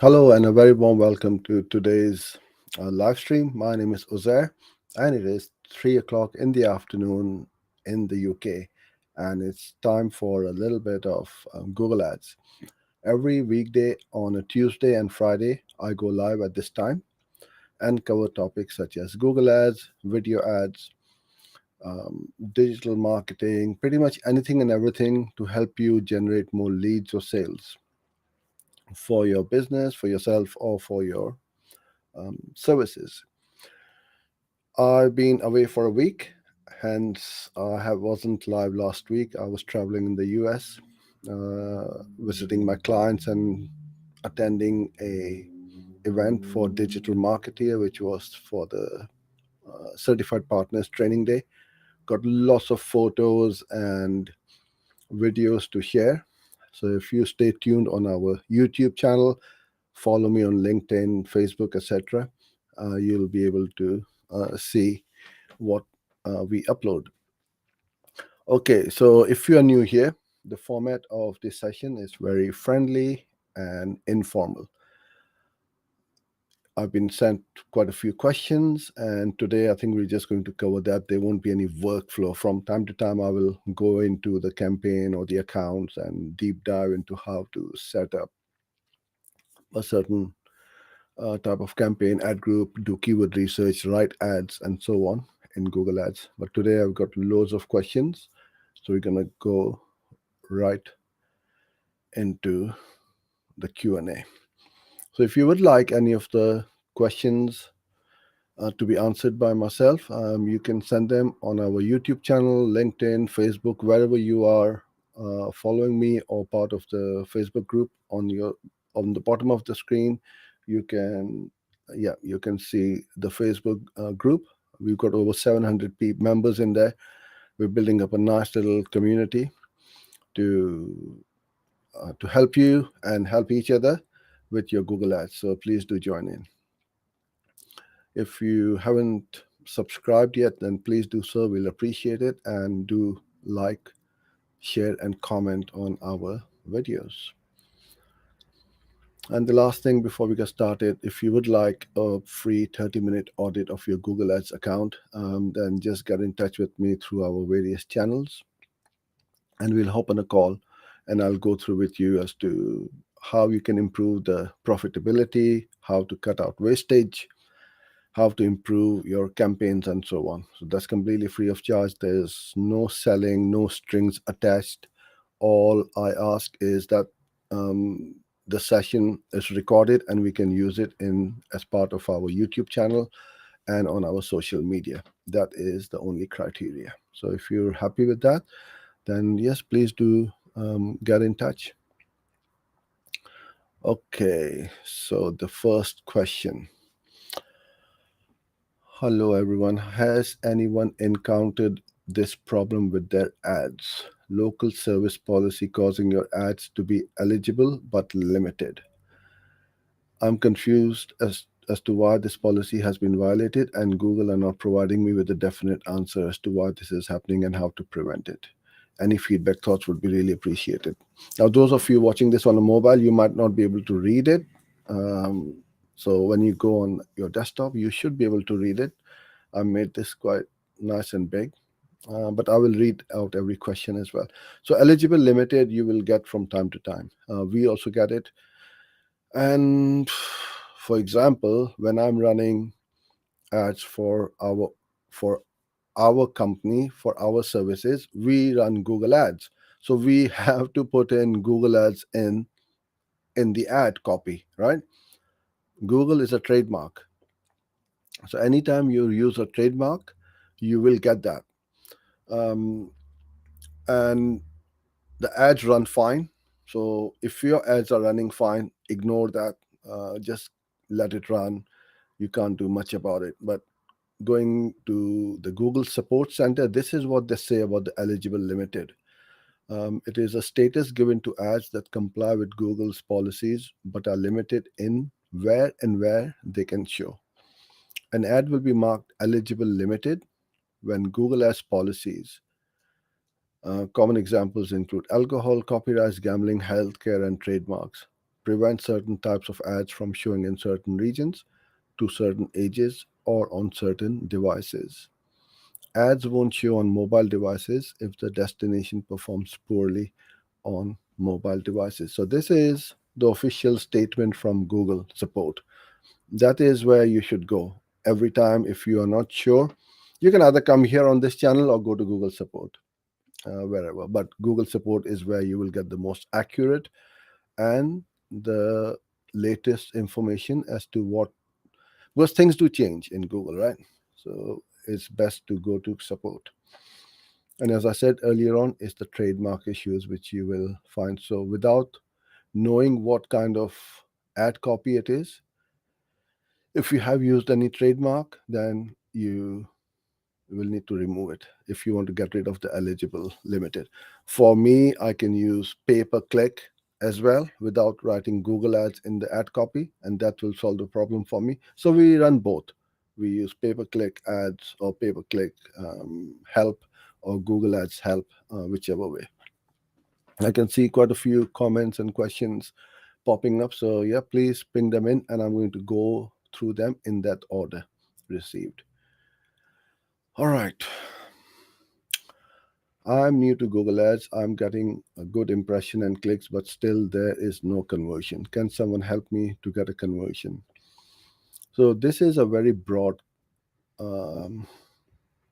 Hello and a very warm welcome to today's live stream. My name is Uzair and it is 3 o'clock in the afternoon in the UK, and it's time for a little bit of Google Ads. Every weekday on a Tuesday and Friday, I go live at this time and cover topics such as Google Ads, video ads, digital marketing, pretty much anything and everything to help you generate more leads or sales for your business, for yourself, or for your services. I've been away for a week, hence I wasn't live last week. I was traveling in the US, visiting my clients and attending a event for digital marketer, which was for the Certified Partners Training Day. Got lots of photos and videos to share. So if you stay tuned on our YouTube channel, follow me on LinkedIn, Facebook, etc., you'll be able to see what we upload. Okay, so if you are new here, the format of this session is very friendly and informal. I've been sent quite a few questions, and today I think we're just going to cover that. There won't be any workflow. From time to time, I will go into the campaign or the accounts and deep dive into how to set up a certain type of campaign, ad group, do keyword research, write ads, and so on in Google Ads. But today I've got loads of questions, so we're gonna go right into the Q&A. So if you would like any of the questions to be answered by myself, you can send them on our YouTube channel, LinkedIn, Facebook, wherever you are following me or part of the Facebook group. On the bottom of the screen, you can you can see the Facebook group. We've got over 700 members in there. We're building up a nice little community to help you and help each other with your Google Ads. So please do join in. If you haven't subscribed yet, then please do so. We'll appreciate it, and do like, share, and comment on our videos. And the last thing before we get started, if you would like a free 30-minute audit of your Google Ads account, then just get in touch with me through our various channels, and we'll hop on a call and I'll go through with you as to how you can improve the profitability, how to cut out wastage, how to improve your campaigns, and so on. So that's completely free of charge. There's no selling, no strings attached. All I ask is that the session is recorded and we can use it in as part of our YouTube channel and on our social media. That is the only criteria. So if you're happy with that, then yes, please do get in touch. Okay, so the first question. Hello, everyone. Has anyone encountered this problem with their ads? Local service policy causing your ads to be eligible but limited. I'm confused as to why this policy has been violated, and Google are not providing me with a definite answer as to why this is happening and how to prevent it. Any feedback, thoughts would be really appreciated. Now, those of you watching this on a mobile, you might not be able to read it. Um, so when you go on your desktop, you should be able to read it. I made this quite nice and big, but I will read out every question as well. So eligible limited, you will get from time to time. We also get it. And for example, when I'm running ads for our company, for our services, we run Google Ads. So we have to put in Google Ads in the ad copy, right? Google is a trademark. So anytime you use a trademark, you will get that. Um, and the ads run fine. So if your ads are running fine, ignore that. Just let it run. You can't do much about it. But going to the Google Support Center, this is what they say about the eligible limited. It is a status given to ads that comply with Google's policies but are limited in where they can show. An ad will be marked eligible limited when Google has policies. Common examples include alcohol, copyrights, gambling, healthcare, and trademarks. prevent certain types of ads from showing in certain regions, to certain ages, or on certain devices. Ads won't show on mobile devices if the destination performs poorly on mobile devices. So, this is the official statement from Google support. That is where you should go. Every time, if you are not sure, you can either come here on this channel or go to Google support, wherever. But Google support is where you will get the most accurate and the latest information as to what, because things do change in Google, right? So it's best to go to support. And as I said earlier on, it's the trademark issues which you will find. So without knowing what kind of ad copy it is, if you have used any trademark, then you will need to remove it if you want to get rid of the eligible limited. For me, I can use pay per click as well without writing Google ads in the ad copy, and that will solve the problem for me. So we run both. We use pay per click ads or pay per click help or Google ads help, whichever way. I can see quite a few comments and questions popping up. So yeah, please ping them in and I'm going to go through them in that order received. All right. I'm new to Google Ads. I'm getting a good impression and clicks, but still there is no conversion. Can someone help me to get a conversion? So this is a very broad um,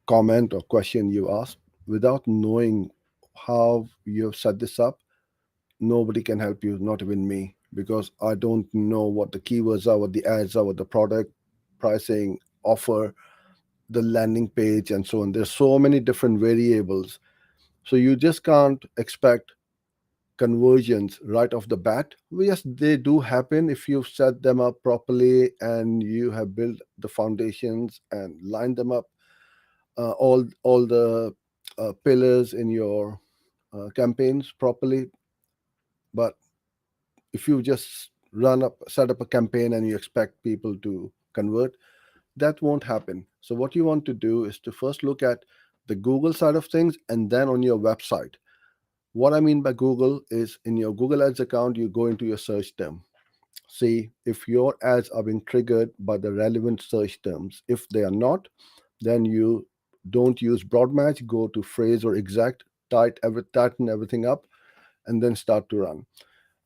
comment or question you asked. Without knowing how you've set this up, nobody can help you, not even me, because I don't know what the keywords are, what the ads are, what the product pricing, offer, the landing page, and so on. There's so many different variables. So you just can't expect conversions right off the bat. Well, yes, they do happen if you've set them up properly and you have built the foundations and lined them up, all the pillars in your campaigns properly. But if you just set up a campaign and you expect people to convert, that won't happen. So what you want to do is to first look at the Google side of things and then on your website. What I mean by Google is in your Google Ads account, you go into your search term. See if your ads are being triggered by the relevant search terms. If they are not, then you don't use broad match, go to phrase or exact, tighten everything up, and then start to run.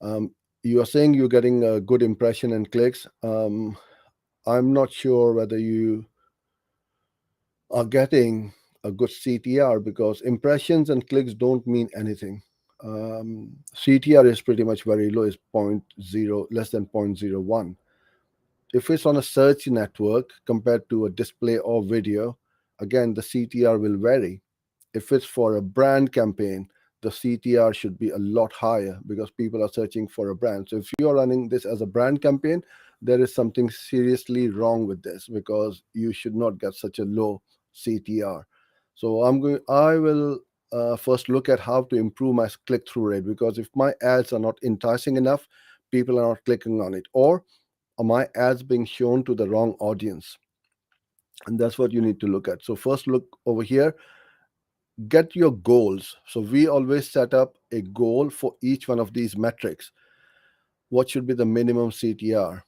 Um, you are saying you're getting a good impression and clicks. I'm not sure whether you are getting a good CTR because impressions and clicks don't mean anything. CTR is pretty much very low, is point 0, less than 0.01. If it's on a search network compared to a display or video, again, the CTR will vary. If it's for a brand campaign, the CTR should be a lot higher because people are searching for a brand. So if you are running this as a brand campaign, there is something seriously wrong with this because you should not get such a low CTR. So I will first look at how to improve my click-through rate because if my ads are not enticing enough, people are not clicking on it, or are my ads being shown to the wrong audience? And that's what you need to look at. So first look over here, get your goals. So we always set up a goal for each one of these metrics. What should be the minimum CTR?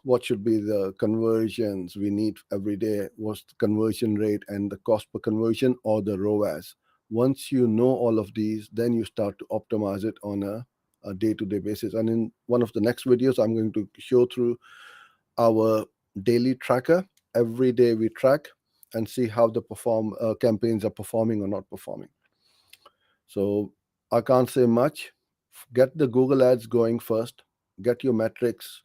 What should be the conversions we need every day? What's the conversion rate and the cost per conversion or the ROAS? Once you know all of these, then you start to optimize it on a day-to-day basis. And in one of the next videos, I'm going to show through our daily tracker. Every day we track and see how the campaigns are performing or not performing. So I can't say much. Get the Google ads going first, get your metrics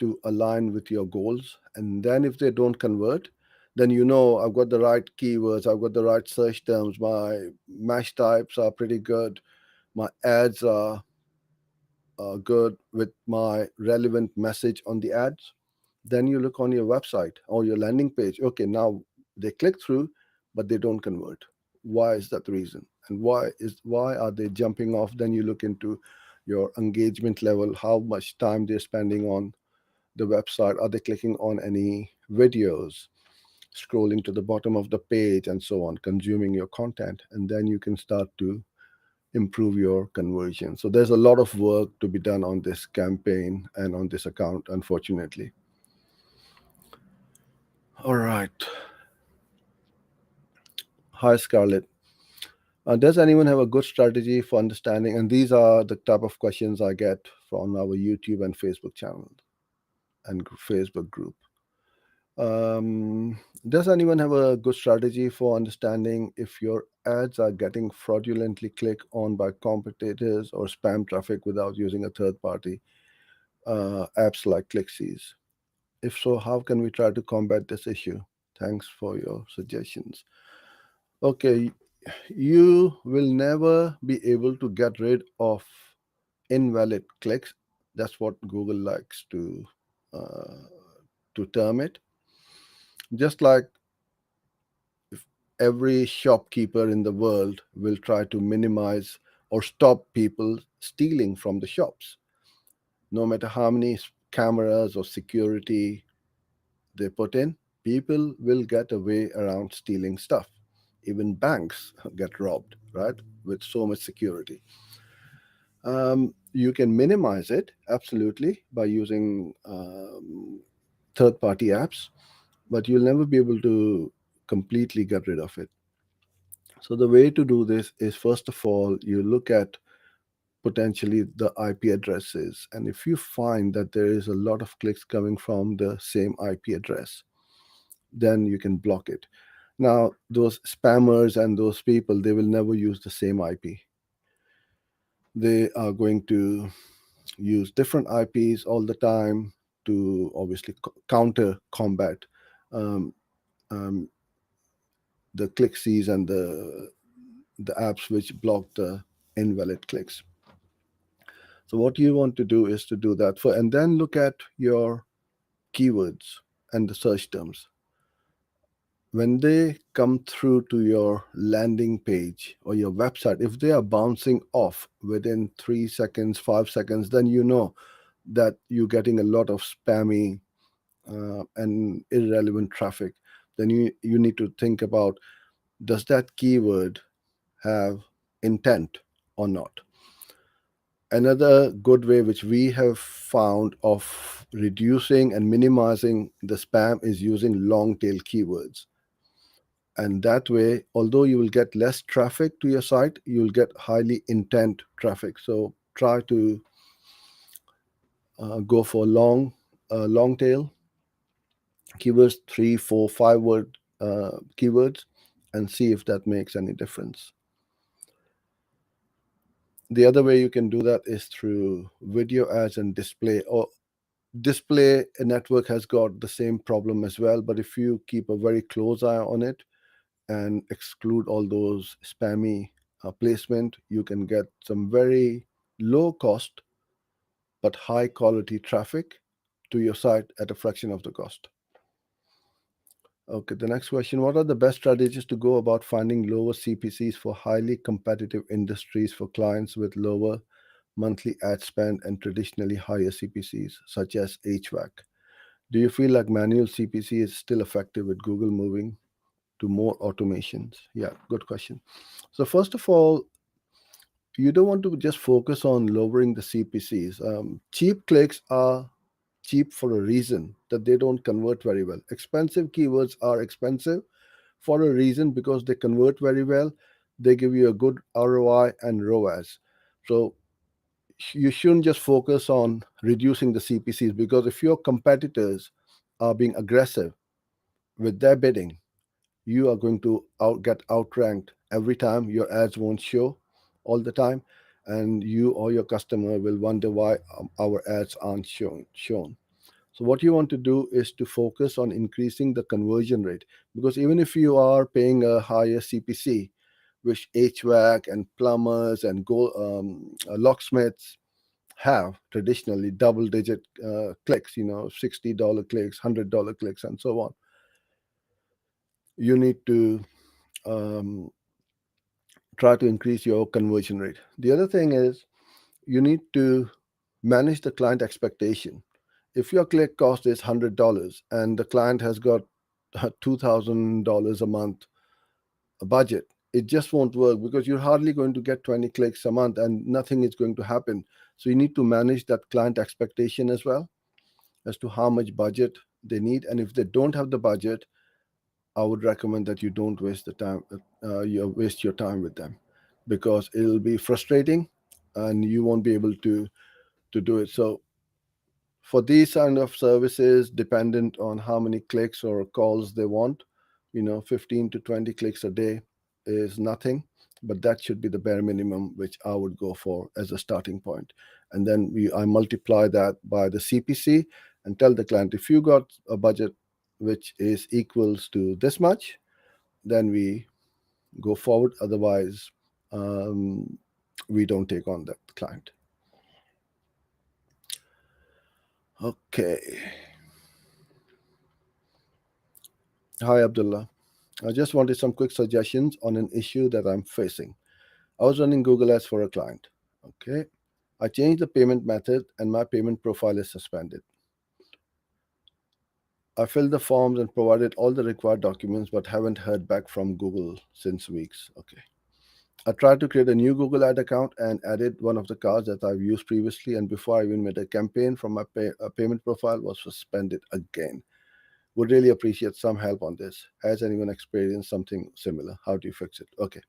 to align with your goals, and then if they don't convert, then you know I've got the right keywords, I've got the right search terms, my match types are pretty good, my ads are good with my relevant message on the ads. Then you look on your website or your landing page. Okay, now they click through, but they don't convert. Why is that the reason? And why are they jumping off? Then you look into your engagement level, how much time they're spending on the website. Are they clicking on any videos, scrolling to the bottom of the page, and so on, consuming your content? And then you can start to improve your conversion. So there's a lot of work to be done on this campaign and on this account, unfortunately. All right. Hi, Scarlett. Does anyone have a good strategy for understanding? And these are the type of questions I get from our YouTube and Facebook channel and Facebook group. Does anyone have a good strategy for understanding if your ads are getting fraudulently clicked on by competitors or spam traffic without using a third party apps like ClickSees? If so, how can we try to combat this issue? Thanks for your suggestions. Okay, you will never be able to get rid of invalid clicks. That's what Google likes uh, to term it. Just like every shopkeeper in the world will try to minimize or stop people stealing from the shops, no matter how many cameras or security they put in, people will get a way around stealing stuff. Even banks get robbed, right? With so much security. You can minimize it absolutely by using third party apps, but you'll never be able to completely get rid of it. So, the way to do this is first of all, you look at potentially the IP addresses. And if you find that there is a lot of clicks coming from the same IP address, then you can block it. Now, those spammers and those people, they will never use the same IP. They are going to use different IPs all the time to obviously counter combat um, um, the ClickSees and the apps which block the invalid clicks. So what you want to do is to do that for, and then look at your keywords and the search terms. When they come through to your landing page or your website, if they are bouncing off within 3 seconds, 5 seconds, then you know that you're getting a lot of spammy and irrelevant traffic. Then you need to think about, does that keyword have intent or not? Another good way which we have found of reducing and minimizing the spam is using long tail keywords. And that way, although you will get less traffic to your site, you'll get highly intent traffic. So try to go for long tail keywords, 3, 4, 5 word keywords, and see if that makes any difference. The other way you can do that is through video ads and display. Or display network has got the same problem as well, but if you keep a very close eye on it and exclude all those spammy placement, you can get some very low cost but high quality traffic to your site at a fraction of the cost. Okay, the next question: what are the best strategies to go about finding lower CPCs for highly competitive industries for clients with lower monthly ad spend and traditionally higher CPCs, such as HVAC? Do you feel like manual CPC is still effective with Google moving to more automations? Yeah, good question. So, first of all, you don't want to just focus on lowering the CPCs. Cheap clicks are cheap for a reason, that they don't convert very well. Expensive keywords are expensive for a reason, because they convert very well. They give you a good ROI and ROAS. So you shouldn't just focus on reducing the CPCs, because if your competitors are being aggressive with their bidding, you are going to get outranked every time. Your ads won't show all the time, and you or your customer will wonder why our ads aren't shown. So what you want to do is to focus on increasing the conversion rate, because even if you are paying a higher CPC, which HVAC and plumbers and locksmiths have traditionally double digit clicks, $60 clicks, $100 clicks, and so on. You need to um, try to increase your conversion rate. The other thing is, you need to manage the client expectation. If your click cost is $100 and the client has got $2,000 a month budget, it just won't work because you're hardly going to get 20 clicks a month and nothing is going to happen. So you need to manage that client expectation as well as to how much budget they need. And if they don't have the budget, I would recommend that you don't waste the time, you waste your time with them, because it'll be frustrating and you won't be able to do it. So for these kind of services, dependent on how many clicks or calls they want, 15 to 20 clicks a day is nothing, but that should be the bare minimum which I would go for as a starting point. And then I multiply that by the CPC and tell the client, if you got a budget which is equals to this much, then we go forward. Otherwise, um, we don't take on that client. Okay. Hi, Abdullah. I just wanted some quick suggestions on an issue that I'm facing. I was running Google Ads for a client. Okay. I changed the payment method and my payment profile is suspended. I filled the forms and provided all the required documents but haven't heard back from Google since weeks. Okay. I tried to create a new Google Ad account and added one of the cards that I've used previously, and before I even made a campaign from my payment profile was suspended again. Would really appreciate some help on this. Has anyone experienced something similar? How do you fix it? Okay.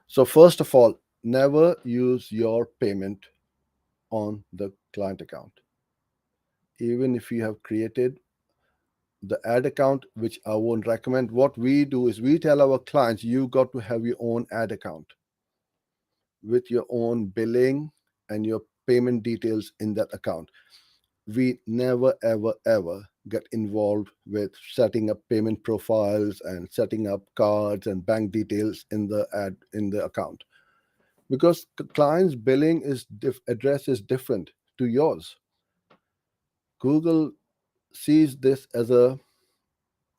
So, first of all, never use your payment on the client account. Even if you have created the ad account, which I won't recommend, what we do is we tell our clients, you got to have your own ad account with your own billing and your payment details in that account. We never, ever, ever get involved with setting up payment profiles and setting up cards and bank details in the account, because the client's billing address is different to yours. Google sees this as a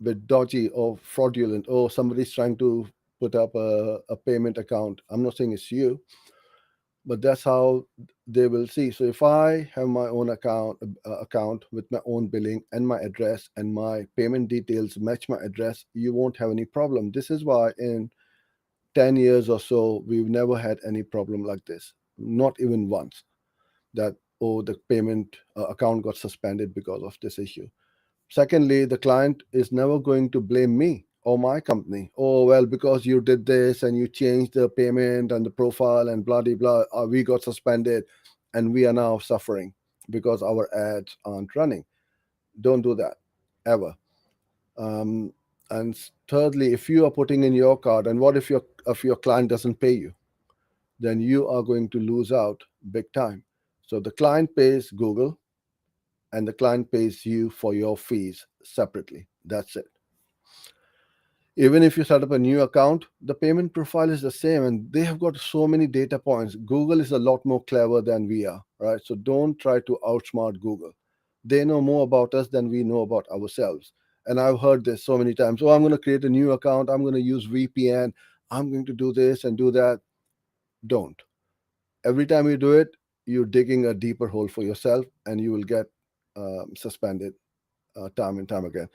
bit dodgy or fraudulent, or somebody's trying to put up a payment account. I'm not saying it's you, but that's how they will see. So if I have my own account with my own billing and my address, and my payment details match my address, you won't have any problem. This is why in 10 years or so we've never had any problem like this, not even once, that, oh, the payment account got suspended because of this issue. Secondly, the client is never going to blame me or my company. Oh, well, because you did this and you changed the payment and the profile and blah, blah, blah, we got suspended and we are now suffering because our ads aren't running. Don't do that ever. Um, and thirdly, if you are putting in your card, and what if your client doesn't pay you, then you are going to lose out big time. So the client pays Google and the client pays you for your fees separately. That's it. Even if you set up a new account, the payment profile is the same, and they have got so many data points. Google is a lot more clever than we are, right? So don't try to outsmart Google. They know more about us than we know about ourselves. And I've heard this so many times. Oh, I'm going to create a new account. I'm going to use VPN. I'm going to do this and do that. Don't. Every time you do it, you're digging a deeper hole for yourself, and you will get suspended time and time again.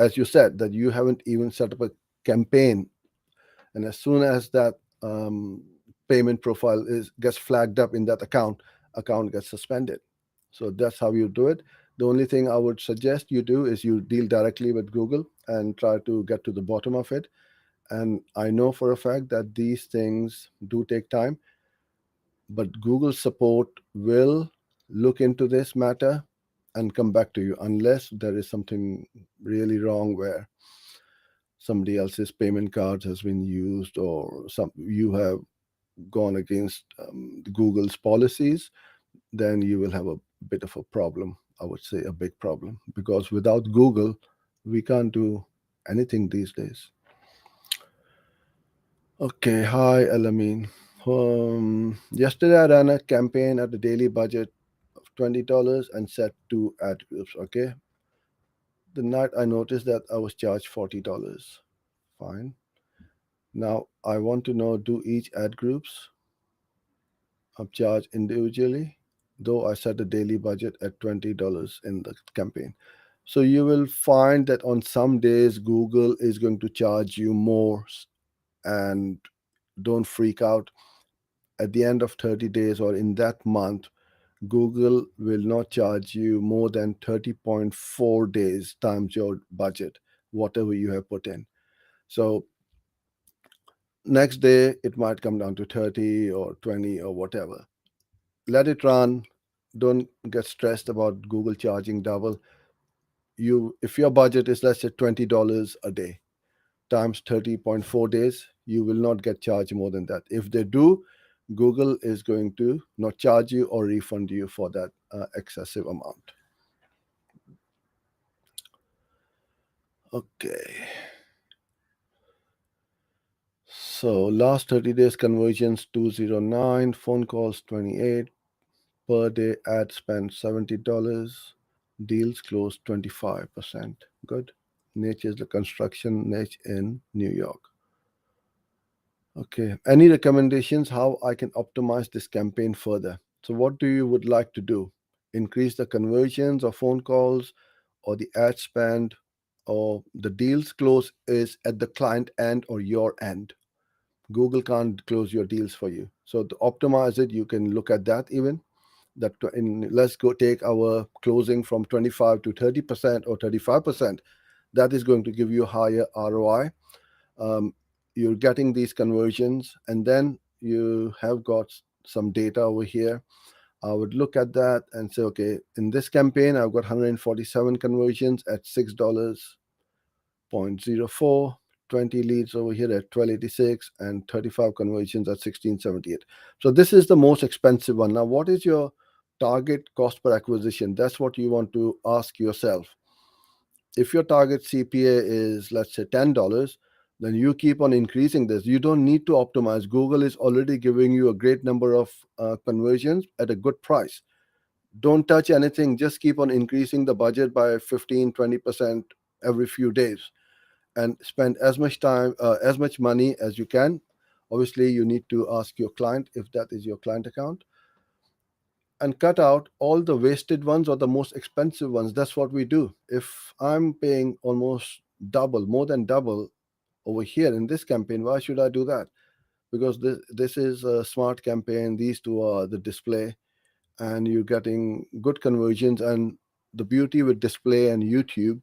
As you said, that you haven't even set up a campaign, and as soon as that payment profile is gets flagged up in that account gets suspended. So that's how you do it. The only thing I would suggest you do is you deal directly with Google and try to get to the bottom of it. And I know for a fact that these things do take time, but Google support will look into this matter and come back to you, unless there is something really wrong where somebody else's payment cards has been used, or some you have gone against Google's policies. Then you will have a bit of a problem. I would say a big problem, because without Google we can't do anything these days. Okay, hi Elamin. Yesterday I ran a campaign at a daily budget of $20 and set two ad groups. Okay, the night I noticed that I was charged $40. Fine. Now I want to know, do each ad groups charged individually, though I set a daily budget at $20 in the campaign. So you will find that on some days Google is going to charge you more and don't freak out. At the end of 30 days or in that month, Google will not charge you more than 30.4 days times your budget, whatever you have put in. So next day, it might come down to 30 or 20 or whatever. Let it run. Don't get stressed about Google charging double. If your budget is, let's say, $20 a day times 30.4 days, you will not get charged more than that. If they do, Google is going to not charge you or refund you for that excessive amount. Okay. So last 30 days conversions 209, phone calls 28, per day ad spend $70, deals closed 25%. Good. Niche is the construction niche in New York. Okay. Any recommendations how I can optimize this campaign further? So what do you would like to do? Increase the conversions or phone calls or the ad spend or the deals close is at the client end or your end. Google can't close your deals for you. So to optimize it, you can look at that even. That let's go take our closing from 25 to 30% or 35%. That is going to give you higher ROI. um, you're getting these conversions, and then you have got some data over here. I would look at that and say, okay, in this campaign I've got 147 conversions at $6.04, 20 leads over here at 1286, and 35 conversions at 1678. So this is the most expensive one. Now what is your target cost per acquisition? That's what you want to ask yourself. If your target CPA is, let's say, $10, then you keep on increasing this. You don't need to optimize. Google is already giving you a great number of conversions at a good price. Don't touch anything. Just keep on increasing the budget by 15, 20% every few days, and spend as much time, as much money as you can. Obviously, you need to ask your client if that is your client account, and cut out all the wasted ones or the most expensive ones. That's what we do. If I'm paying almost double, more than double over here in this campaign, why should I do that? Because this is a smart campaign. These two are the display, and you're getting good conversions. And the beauty with display and YouTube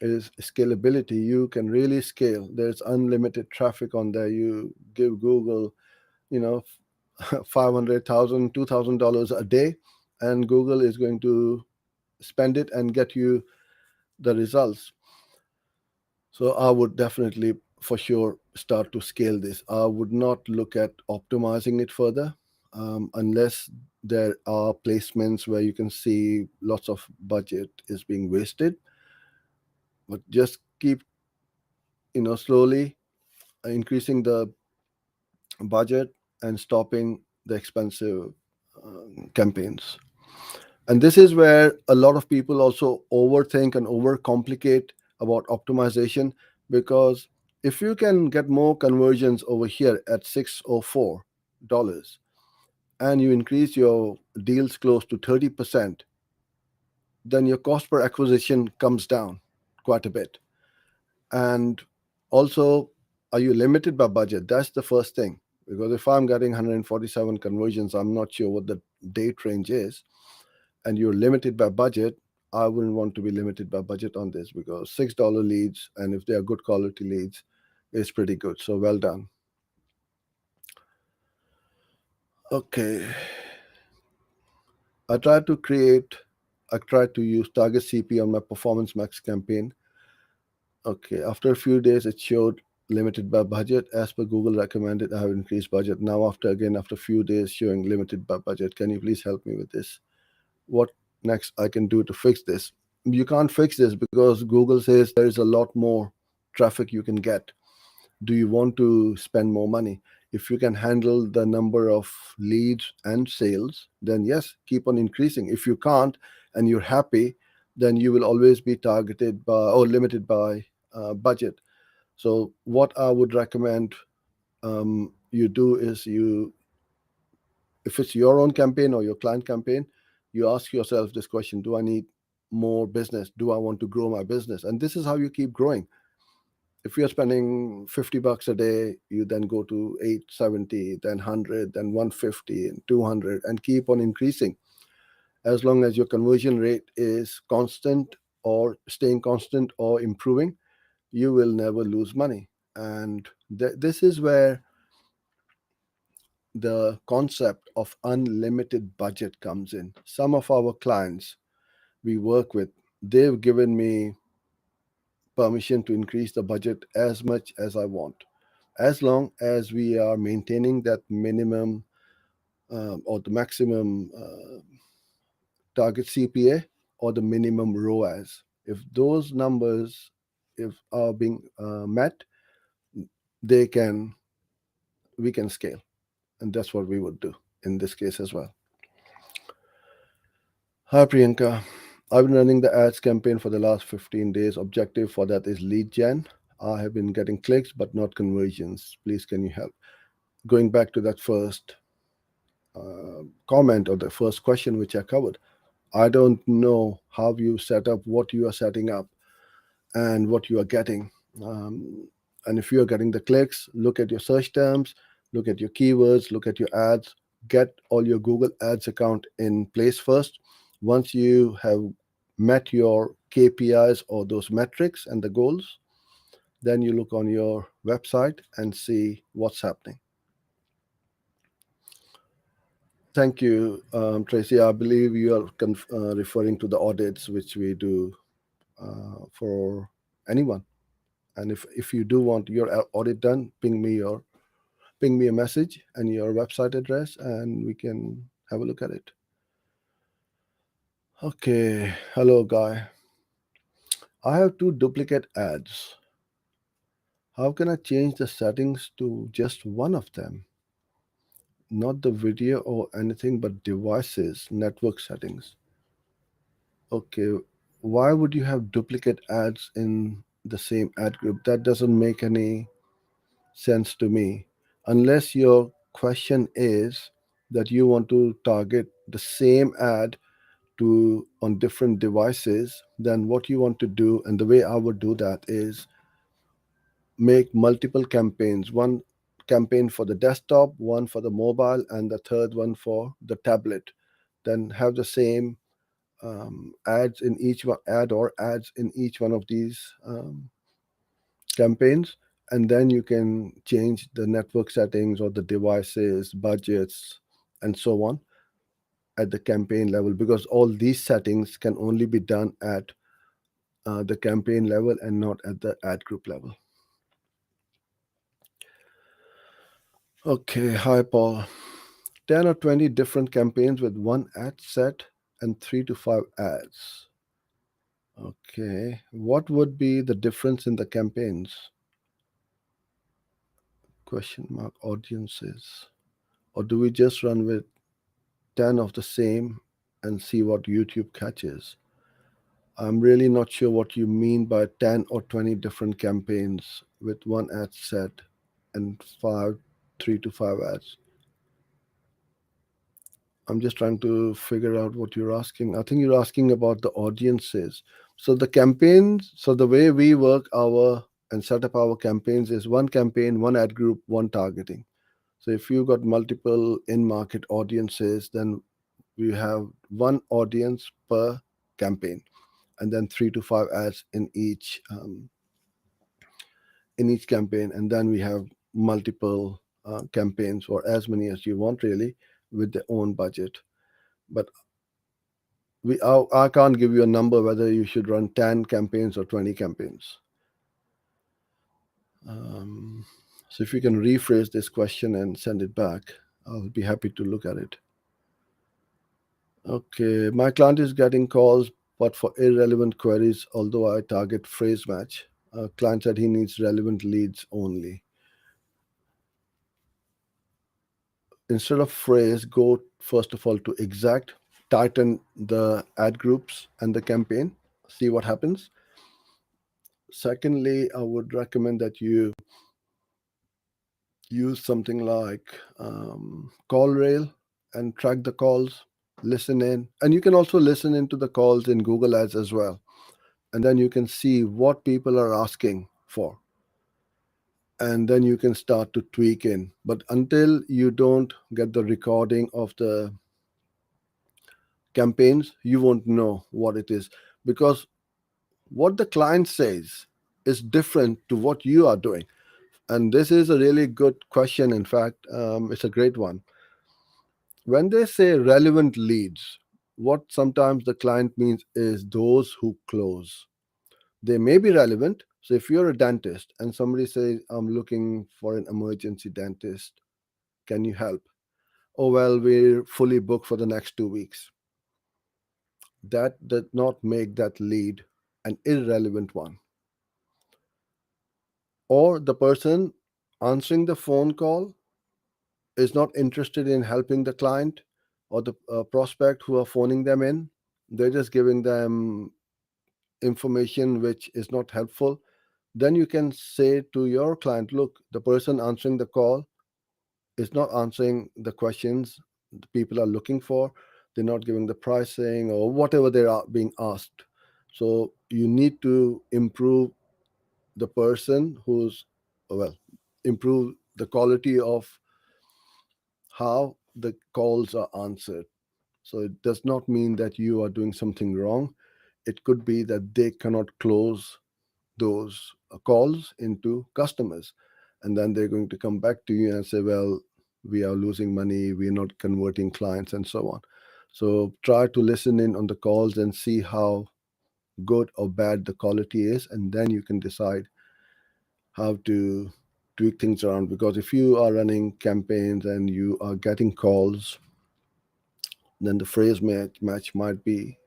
is scalability. You can really scale. There's unlimited traffic on there. You give Google, you know, 500,000, $2,000 a day, and Google is going to spend it and get you the results. So I would definitely, for sure, start to scale this. I would not look at optimizing it further, unless there are placements where you can see lots of budget is being wasted. But just keep, slowly increasing the budget and stopping the expensive campaigns. And this is where a lot of people also overthink and overcomplicate about optimization, because if you can get more conversions over here at $604 and you increase your deals close to 30%, then your cost per acquisition comes down quite a bit. And also, are you limited by budget? That's the first thing. Because if I'm getting 147 conversions, I'm not sure what the date range is, and you're limited by budget. I wouldn't want to be limited by budget on this, because $6 leads, and if they are good quality leads, is pretty good. So well done. Okay. I tried to create, I tried to use target CP on my Performance Max campaign. Okay, after a few days, it showed limited by budget. As per Google recommended, I have increased budget. Now, after a few days, showing limited by budget. Can you please help me with this? What next I can do to fix this? You can't fix this because Google says there is a lot more traffic you can get. Do you want to spend more money? If you can handle the number of leads and sales, then yes, keep on increasing. If you can't and you're happy, then you will always be targeted by or limited by budget. So what I would recommend you do is, if it's your own campaign or your client campaign, you ask yourself this question: do I need more business? Do I want to grow my business? And this is how you keep growing. If you're spending $50 a day, you then go to 870, then 100, then 150 and 200 and keep on increasing. As long as your conversion rate is constant or staying constant or improving, you will never lose money. And this is where the concept of unlimited budget comes in. Some of our clients we work with, they've given me permission to increase the budget as much as I want, as long as we are maintaining that minimum or the maximum target CPA or the minimum ROAS. If those numbers if are being met, they can we can scale, and that's what we would do in this case as well. Hi Priyanka, I've been running the ads campaign for the last 15 days. Objective for that is lead gen. I have been getting clicks but not conversions. Please, can you help? Going back to that first comment or the first question which I covered, I don't know how you set up what you are setting up and what you are getting. And if you are getting the clicks, look at your search terms, look at your keywords, look at your ads, get all your Google Ads account in place first. Once you have met your KPIs or those metrics and the goals, then you look on your website and see what's happening. Thank you, Tracy. I believe you are referring to the audits which we do for anyone. And if you do want your audit done, ping me a message and your website address, and we can have a look at it. Okay, hello, Guy. I have two duplicate ads. How can I change the settings to just one of them? Not the video or anything, but devices, network settings. Okay, why would you have duplicate ads in the same ad group? That doesn't make any sense to me. Unless your question is that you want to target the same ad to on different devices, then what you want to do, and the way I would do that is make multiple campaigns. One campaign for the desktop, one for the mobile, and the third one for the tablet. Then have the same ads in each one, ad or ads in each one of these campaigns, and then you can change the network settings or the devices, budgets, and so on at the campaign level, because all these settings can only be done at the campaign level and not at the ad group level. Okay, hi Paul. 10 or 20 different campaigns with one ad set and 3 to 5 ads. Okay, what would be the difference in the campaigns? Question mark audiences. Or do we just run with 10 of the same and see what YouTube catches? I'm really not sure what you mean by 10 or 20 different campaigns with one ad set and 3 to 5 ads. I'm just trying to figure out what you're asking. I think you're asking about the audiences. So the campaigns, so the way we work our and set up our campaigns is one campaign, one ad group, one targeting. So if you got multiple in-market audiences, then we have one audience per campaign, and then 3 to 5 ads in each campaign, and then we have multiple campaigns, or as many as you want really, with their own budget. But I can't give you a number whether you should run 10 campaigns or 20 campaigns. So if you can rephrase this question and send it back, I'll be happy to look at it. Okay, my client is getting calls, but for irrelevant queries, although I target phrase match. Client said he needs relevant leads only. Instead of phrase, go first of all to exact, tighten the ad groups and the campaign, see what happens. Secondly, I would recommend that you use something like call rail and track the calls, listen in, and you can also listen into the calls in Google Ads as well, and then you can see what people are asking for. and then you can start to tweak in. But until you don't get the recording of the campaigns, you won't know what it is, because what the client says is different to what you are doing. And this is a really good question. In fact, it's a great one. When they say relevant leads, what sometimes the client means is those who close. They may be relevant. So if you're a dentist and somebody says, I'm looking for an emergency dentist, can you help? Oh, well, we're fully booked for the next 2 weeks. That does not make that lead an irrelevant one. Or the person answering the phone call is not interested in helping the client or the prospect who are phoning them in. They're just giving them information which is not helpful. Then you can say to your client, look, the person answering the call is not answering the questions the people are looking for. They're not giving the pricing or whatever they are being asked. So you need to improve the person who's, well, improve the quality of how the calls are answered. So it does not mean that you are doing something wrong. It could be that they cannot close those calls into customers. And then they're going to come back to you and say, well, we are losing money, we're not converting clients, and so on. So try to listen in on the calls and see how good or bad the quality is. And then you can decide how to tweak things around. Because if you are running campaigns and you are getting calls, then the phrase match might be,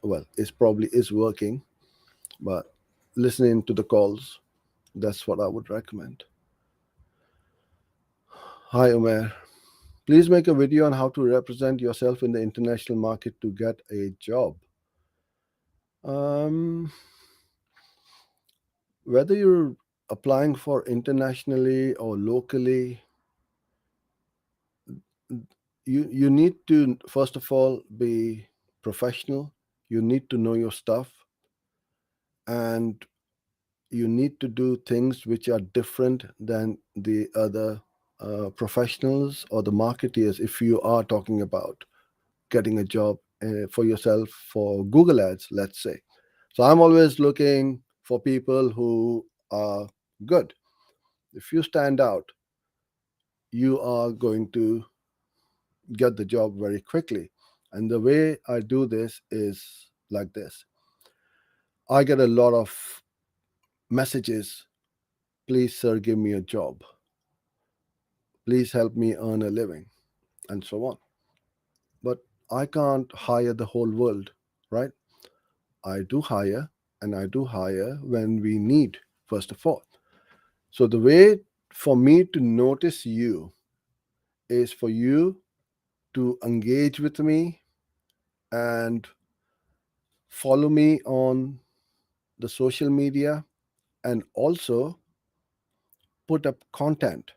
well, it probably is working, but listening to the calls, that's what I would recommend. Hi, Umair. Please make a video on how to represent yourself in the international market to get a job. Um, Whether you're applying for internationally or locally, you need to first of all be professional. You need to know your stuff, and you need to do things which are different than the other professionals or the marketeers if you are talking about getting a job for yourself for Google Ads, let's say. So I'm always looking for people who are good. If you stand out, you are going to get the job very quickly. And the way I do this is like this. I get a lot of messages, please, sir, give me a job. Please help me earn a living, and so on. But I can't hire the whole world, right? I do hire, and I do hire when we need, first of all. So the way for me to notice you is for you to engage with me and follow me on the social media, and also put up content.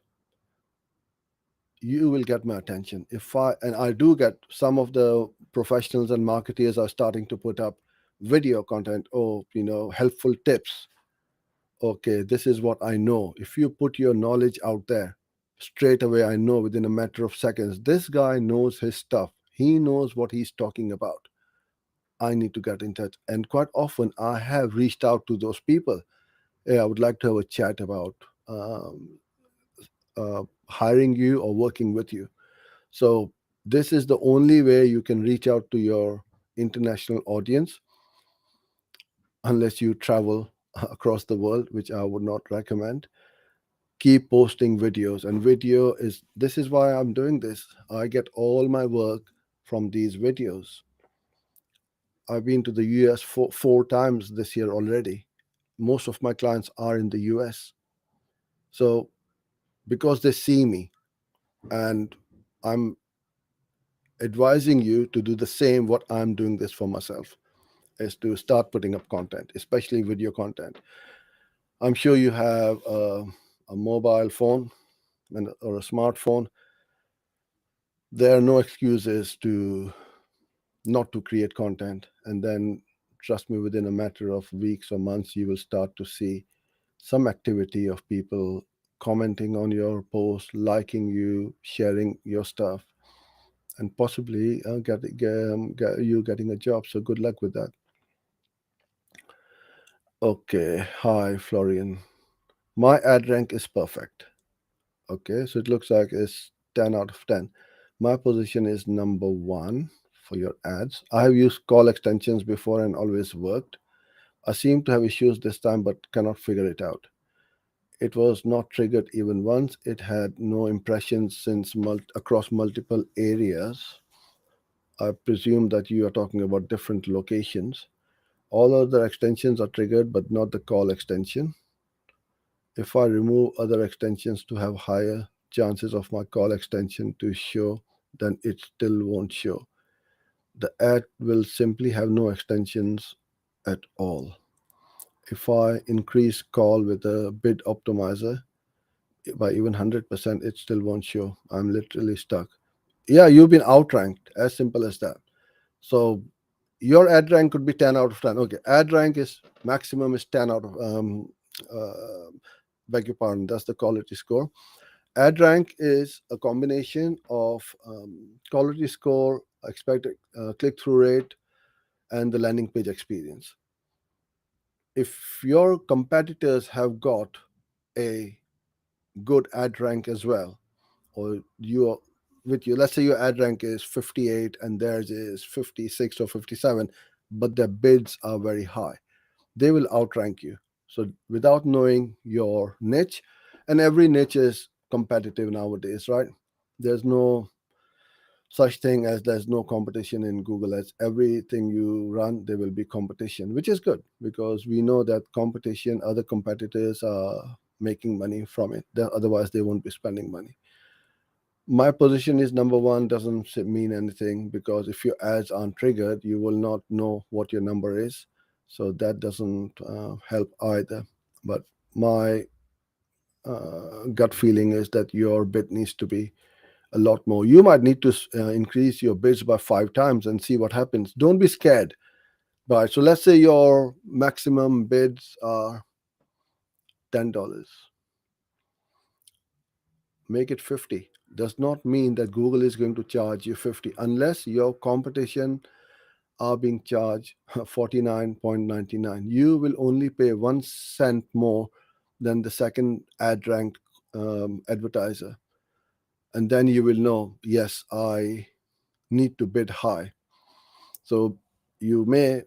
You will get my attention. If I, and I do get, some of the professionals and marketeers are starting to put up video content. Oh, helpful tips. Okay, this is what I know. If you put your knowledge out there, straight away I know within a matter of seconds, this guy knows his stuff. He knows what he's talking about. I need to get in touch. And quite often I have reached out to those people. Hey, I would like to have a chat about hiring you or working with you. So this is the only way you can reach out to your international audience, unless you travel across the world, which I would not recommend. Keep posting videos, and video is, this is why I'm doing this. I get all my work from these videos. I've been to the US four times this year already. Most of my clients are in the US. So because they see me, and I'm advising you to do the same, what I'm doing this for myself is to start putting up content, especially video content. I'm sure you have a mobile phone or a smartphone. There are no excuses to not to create content. And then, trust me, within a matter of weeks or months, you will start to see some activity of people commenting on your post, liking you, sharing your stuff, and possibly you getting a job. So good luck with that. Okay, hi Florian. My ad rank is perfect. Okay, so it looks like it's 10 out of 10. My position is number one for your ads. I have used call extensions before and always worked. I seem to have issues this time but cannot figure it out. It was not triggered even once. It had no impressions since across multiple areas. I presume that you are talking about different locations. All other extensions are triggered, but not the call extension. If I remove other extensions to have higher chances of my call extension to show, then it still won't show. The ad will simply have no extensions at all. If I increase call with a bid optimizer by even 100%, it still won't show. I'm literally stuck. Yeah, you've been outranked. As simple as that. So your ad rank could be 10 out of 10. Okay, ad rank is maximum is 10 out of uh, beg your pardon, that's the quality score. Ad rank is a combination of quality score, expected click-through rate, and the landing page experience. If your competitors have got a good ad rank as well, or you are with you, let's say your ad rank is 58 and theirs is 56 or 57, but their bids are very high, they will outrank you. So without knowing your niche, and every niche is competitive nowadays, right? There's no such thing as there's no competition in Google. As everything you run, there will be competition, which is good because we know that competition, other competitors are making money from it. Otherwise, they won't be spending money. My position is number one doesn't mean anything because if your ads aren't triggered, you will not know what your number is. So that doesn't help either. But my gut feeling is that your bid needs to be a lot more. You might need to increase your bids by 5 times and see what happens. Don't be scared. Right. So let's say your maximum bids are $10. Make it 50. Does not mean that Google is going to charge you 50 unless your competition are being charged 49.99. You will only pay 1 cent more than the second ad ranked advertiser. And then you will know, yes, I need to bid high. So you may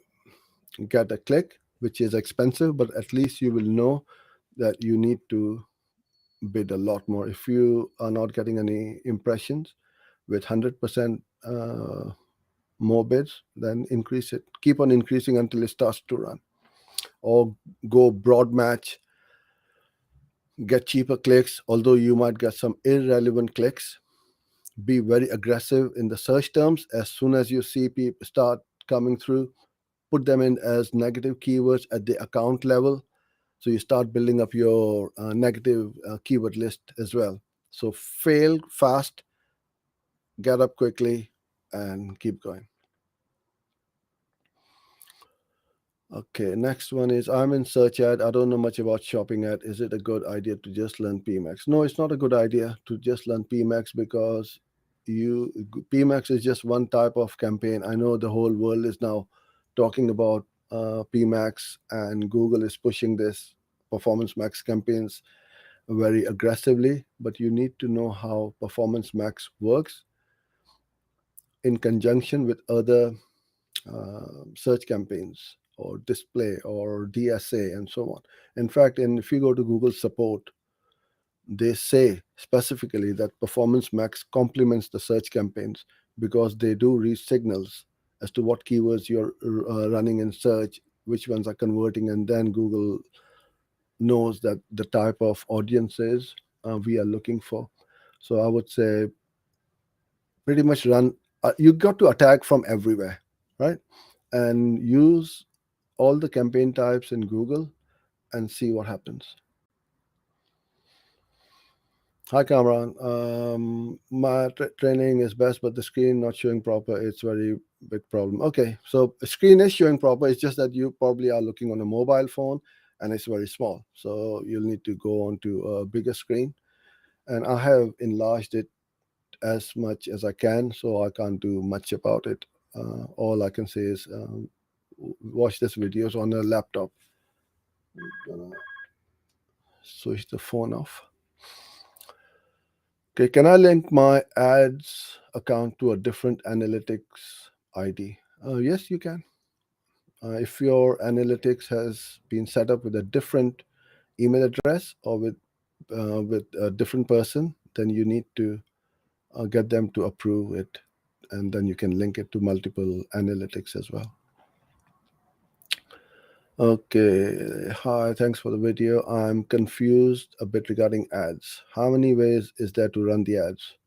get a click, which is expensive, but at least you will know that you need to bid a lot more. If you are not getting any impressions with 100% more bids, then increase it. Keep on increasing until it starts to run. Or go broad match, get cheaper clicks, although you might get some irrelevant clicks. Be very aggressive in the search terms. As soon as you see people start coming through, put them in as negative keywords at the account level. So you start building up your negative keyword list as well. So fail fast, get up quickly, and keep going. Okay, next one is I'm in search ad. I don't know much about shopping ad. Is it a good idea to just learn PMAX? No, it's not a good idea to just learn PMAX because you PMAX is just one type of campaign. I know the whole world is now talking about PMAX and Google is pushing this performance max campaigns very aggressively, but you need to know how performance max works in conjunction with other search campaigns or display or DSA and so on. In fact, if you go to Google support, they say specifically that Performance Max complements the search campaigns because they do read signals as to what keywords you're running in search, which ones are converting, and then Google knows that the type of audiences we are looking for. So I would say pretty much run, you got to attack from everywhere, right? And use all the campaign types in Google and see what happens. Hi, Kamran. My training is best, but the screen not showing proper. It's very big problem. Okay, so screen is showing proper. It's just that you probably are looking on a mobile phone, and it's very small. So you'll need to go onto a bigger screen. And I have enlarged it as much as I can, so I can't do much about it. All I can say is watch this videos on a laptop. Gonna switch the phone off. Okay, can I link my ads account to a different analytics ID? Yes, you can. If your analytics has been set up with a different email address or with a different person, then you need to get them to approve it, and then you can link it to multiple analytics as well. Okay, hi, thanks for the video. I'm confused a bit regarding ads. How many ways is there to run the ads?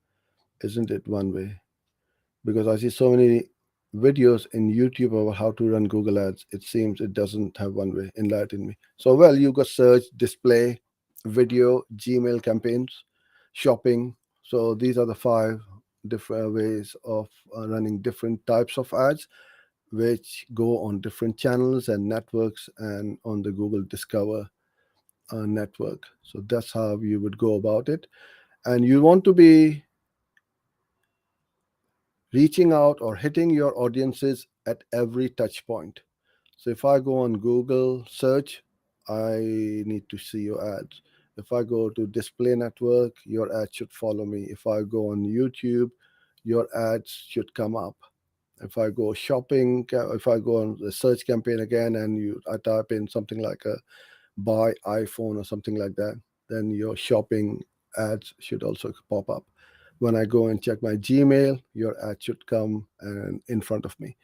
Isn't it one way? Because I see so many videos in YouTube about how to run Google Ads. It seems it doesn't have one way. Enlighten me. So, well, you got search, display, video, Gmail campaigns, shopping. So these are the five different ways of running different types of ads, which go on different channels and networks and on the Google Discover network. So that's how you would go about it. And you want to be reaching out or hitting your audiences at every touch point. So if I go on Google search, I need to see your ads. If I go to display network, your ads should follow me. If I go on YouTube, your ads should come up. If I go shopping, if I go on the search campaign again and I type in something like a buy iPhone or something like that, then your shopping ads should also pop up. When I go and check my Gmail, your ad should come and in front of me.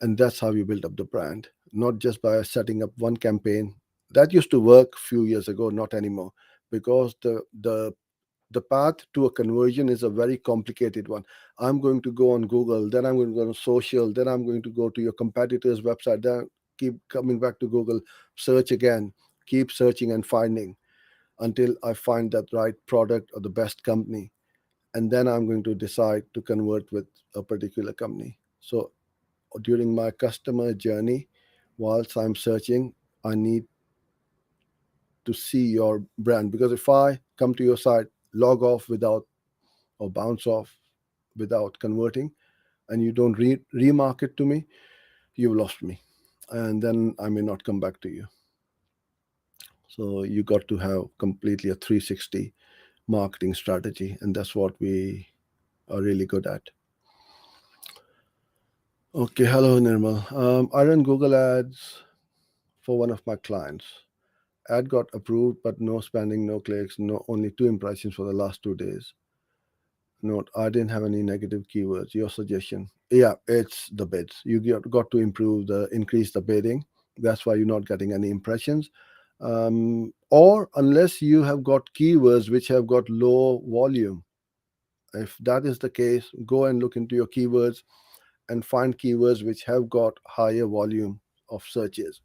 And that's how you build up the brand, not just by setting up one campaign. That used to work a few years ago, not anymore, because the path to a conversion is a very complicated one. I'm going to go on Google, then I'm going to go on social, then I'm going to go to your competitor's website, then keep coming back to Google, search again, keep searching and finding until I find that right product or the best company. And then I'm going to decide to convert with a particular company. So during my customer journey, whilst I'm searching, I need to see your brand, because if I come to your site, log off without or bounce off without converting, and you don't remarket to me, you've lost me, and then I may not come back to you. So you got to have completely a 360 marketing strategy, and that's what we are really good at. Okay, hello Nirmal. I run Google Ads for one of my clients. Ad got approved, but no spending, no clicks, no only 2 impressions for the last 2 days. Note, I didn't have any negative keywords. Your suggestion? Yeah, it's the bids. You got to increase the bidding. That's why you're not getting any impressions. Or unless you have got keywords which have got low volume. If that is the case, go and look into your keywords and find keywords which have got higher volume of searches.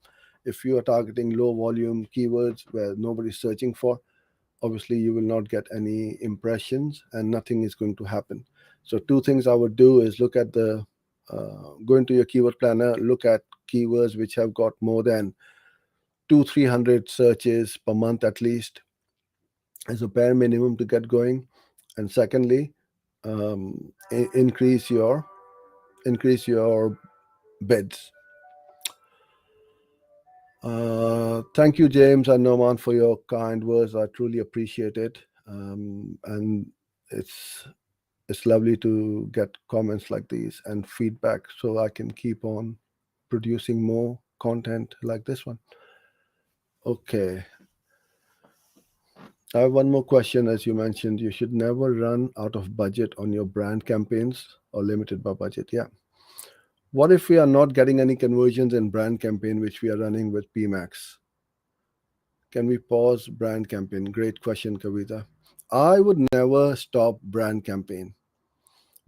If you are targeting low volume keywords where nobody's searching for, obviously you will not get any impressions and nothing is going to happen. So two things I would do is look at go into your keyword planner, look at keywords which have got more than 200-300 searches per month at least as a bare minimum to get going. And secondly, increase your bids. Thank you, James and Norman, for your kind words. I truly appreciate it. And it's lovely to get comments like these and feedback so I can keep on producing more content like this one. Okay. I have one more question. As you mentioned, you should never run out of budget on your brand campaigns or limited by budget. Yeah. What if we are not getting any conversions in brand campaign which we are running with PMAX? Can we pause brand campaign? Great question, Kavita. I would never stop brand campaign,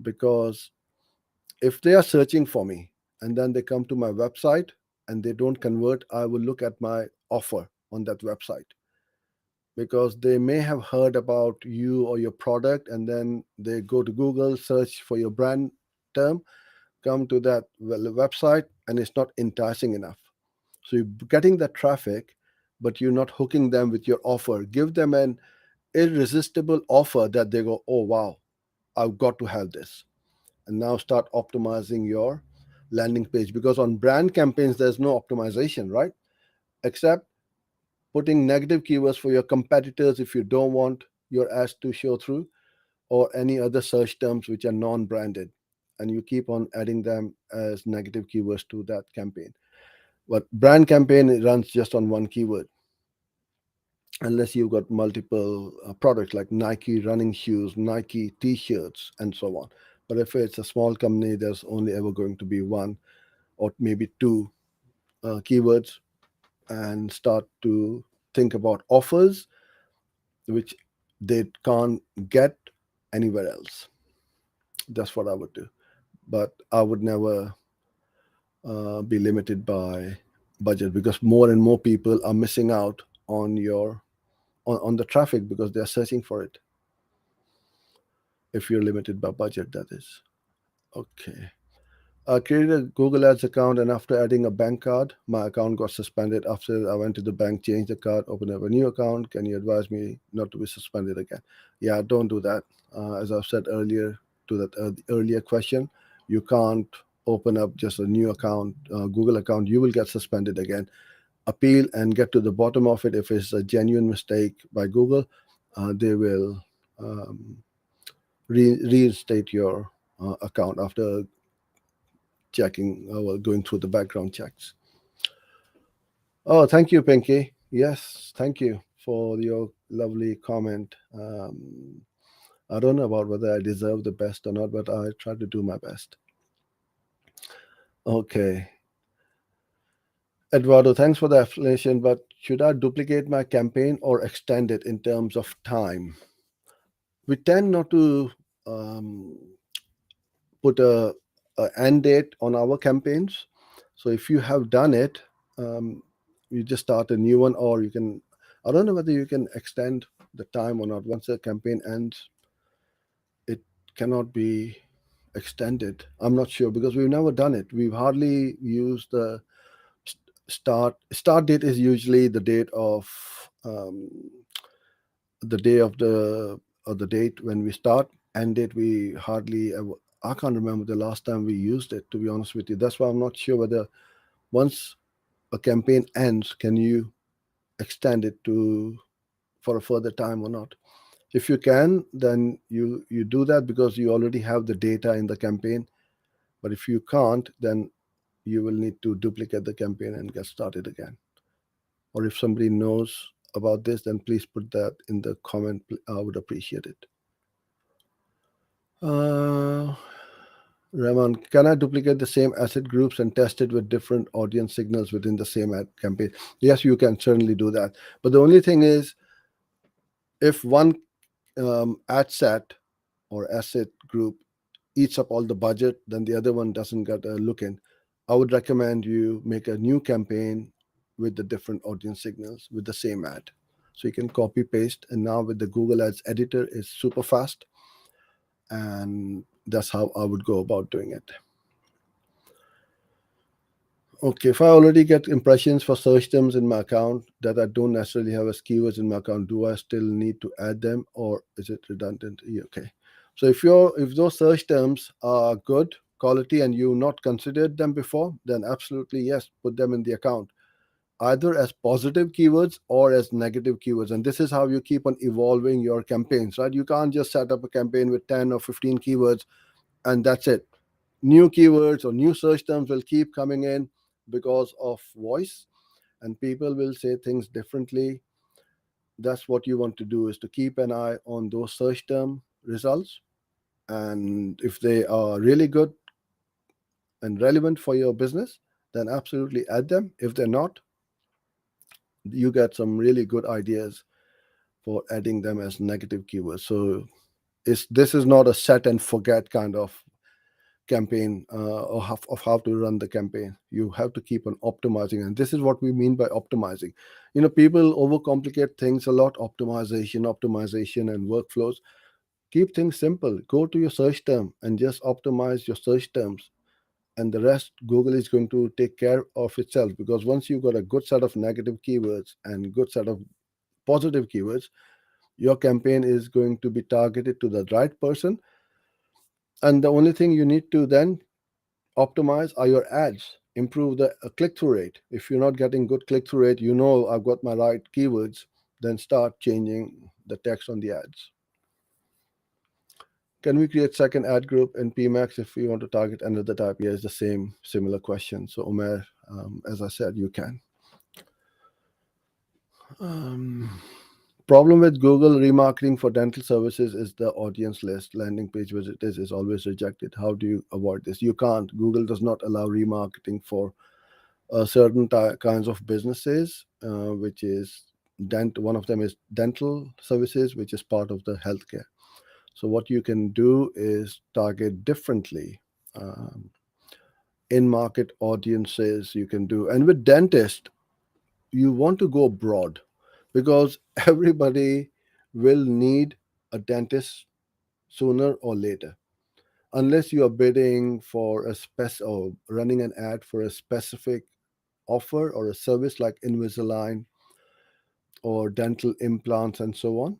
because if they are searching for me and then they come to my website and they don't convert, I will look at my offer on that website, because they may have heard about you or your product and then they go to Google, search for your brand term, come to that website, and it's not enticing enough. So you're getting that traffic, but you're not hooking them with your offer. Give them an irresistible offer that they go, oh wow, I've got to have this. And now start optimizing your landing page, because on brand campaigns there's no optimization, right? Except putting negative keywords for your competitors if you don't want your ads to show through, or any other search terms which are non-branded, and you keep on adding them as negative keywords to that campaign. But brand campaign, it runs just on one keyword, unless you've got multiple products like Nike running shoes, Nike t-shirts, and so on. But if it's a small company, there's only ever going to be one or maybe two keywords, and start to think about offers which they can't get anywhere else. That's what I would do. But I would never be limited by budget, because more and more people are missing out on your on the traffic because they're searching for it. If you're limited by budget, that is. Okay. I created a Google Ads account, and after adding a bank card, my account got suspended. After I went to the bank, changed the card, opened up a new account. Can you advise me not to be suspended again? Yeah, don't do that. As I've said earlier to that earlier question, you can't open up just a new account, Google account. You will get suspended again. Appeal and get to the bottom of it. If it's a genuine mistake by Google, they will um, reinstate your account after checking, well, going through the background checks. Oh, thank you, Pinky. Yes, thank you for your lovely comment. I don't know about whether I deserve the best or not, but I try to do my best. Okay. Eduardo, thanks for the explanation, but should I duplicate my campaign or extend it in terms of time? We tend not to um, put a end date on our campaigns. So if you have done it, um, you just start a new one, or you can. I don't know whether you can extend the time or not. Once the campaign ends, it cannot be extended. I'm not sure because we've never done it. We've hardly used the start date is usually the date of um, the day of the or the date when we start. End date we hardly ever. I can't remember the last time we used it, to be honest with you. That's why I'm not sure whether once a campaign ends, can you extend it to for a further time or not? If you can, then you do that because you already have the data in the campaign. But if you can't, then you will need to duplicate the campaign and get started again. Or if somebody knows about this, then please put that in the comment. I would appreciate it. Uh, Rahman, can I duplicate the same asset groups and test it with different audience signals within the same ad campaign? Yes, you can certainly do that. But the only thing is, if one ad set or asset group eats up all the budget, then the other one doesn't get a look in. I would recommend you make a new campaign with the different audience signals with the same ad. So you can copy paste, and now with the Google Ads editor, it's super fast, and that's how I would go about doing it. Okay, if I already get impressions for search terms in my account that I don't necessarily have as keywords in my account, do I still need to add them, or is it redundant? Yeah, okay. So if those search terms are good quality and you not considered them before, then absolutely yes, put them in the account, either as positive keywords or as negative keywords. And this is how you keep on evolving your campaigns, right? You can't just set up a campaign with 10 or 15 keywords and that's it. New keywords or new search terms will keep coming in because of voice, and people will say things differently. That's what you want to do, is to keep an eye on those search term results, and if they are really good and relevant for your business, then absolutely add them. If they're not, you get some really good ideas for adding them as negative keywords. So this is not a set and forget kind of campaign, of how to run the campaign. You have to keep on optimizing, and this is what we mean by optimizing. People overcomplicate things a lot. Optimization and workflows. Keep things simple. Go to your search term and just optimize your search terms. and the rest Google is going to take care of itself, because once you've got a good set of negative keywords and good set of positive keywords, your campaign is going to be targeted to the right person. And the only thing you need to then optimize are your ads, improve the click-through rate. If you're not getting good click-through rate, you know I've got my right keywords, then start changing the text on the ads. Can we create second ad group in PMAX if we want to target another type? Yeah, it's the same similar question. So Omer, as I said, you can. um, Problem with Google remarketing for dental services is the audience list landing page visitors is always rejected. How do you avoid this? You can't. Google does not allow remarketing for certain kinds of businesses, which is one of them is dental services, which is part of the healthcare. So what you can do is target differently. Um, in market audiences you can do, and with dentist you want to go broad, because everybody will need a dentist sooner or later, unless you are bidding for a or running an ad for a specific offer or a service like Invisalign or dental implants and so on.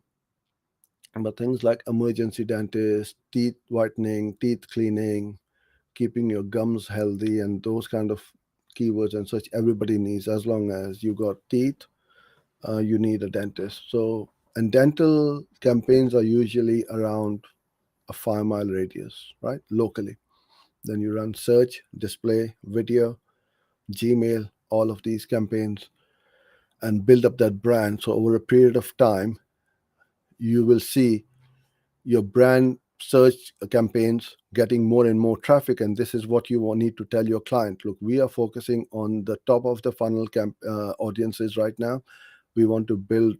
But things like emergency dentist, teeth whitening, teeth cleaning, keeping your gums healthy, and those kind of keywords and such, everybody needs. As long as you got teeth, you need a dentist. So, and dental campaigns are usually around a 5 mile radius, right? Locally. Then you run search, display, video, Gmail, all of these campaigns, and build up that brand. So over a period of time, you will see your brand search campaigns getting more and more traffic. And this is what you need to tell your client. Look, we are focusing on the top of the funnel audiences right now. We want to build